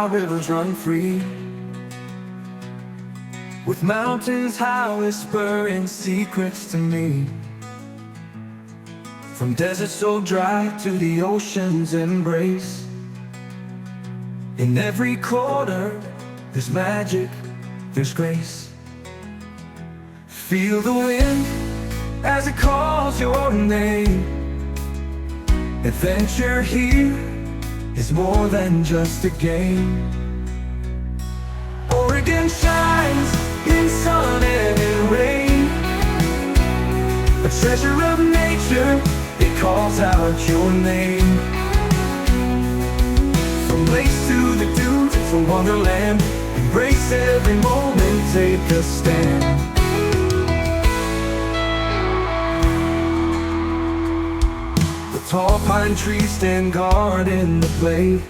our rivers run free, with mountains high whispering secrets to me. From deserts so dry to the ocean's embrace, in every corner there's magic, there's grace. Feel the wind as it calls your name. Adventure here is more than just a game. Oregon shines in sun and in rain, a treasure of nature, it calls out your name. From lakes to the dunes, it's a wonderland. Embrace every moment, take a stand. Tall pine trees stand guard in the glade,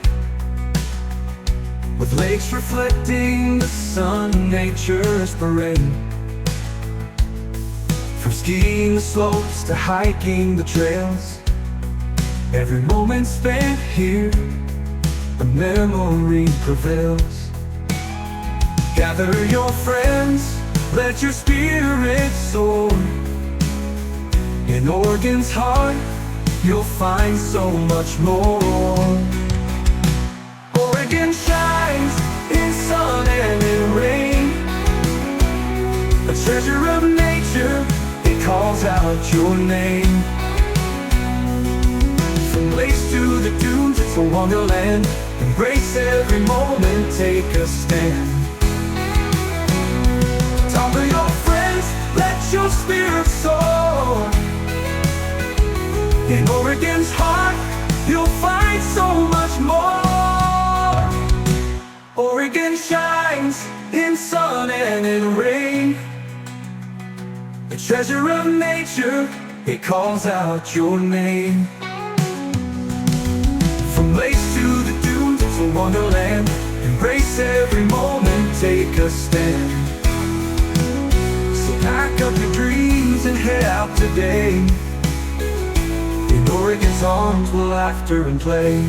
with lakes reflecting the sun, nature's parade. From skiing the slopes to hiking the trails, every moment spent here, a memory prevails. Gather your friends, let your spirit soar. In Oregon's heart you'll find so much more. Oregon shines in sun and in rain, a treasure of nature, it calls out your name. From lakes to the dunes, it's a wonderland. Embrace every moment, take a stand. Talk to your friends, let your spirit soar. In Oregon's heart, you'll find so much more. Oregon shines in sun and in rain, a treasure of nature, it calls out your name. From lakes to the dunes, it's a wonderland. Embrace every moment, take a stand. So pack up your dreams and head out today. In Oregon's arms, we'll laughter and play.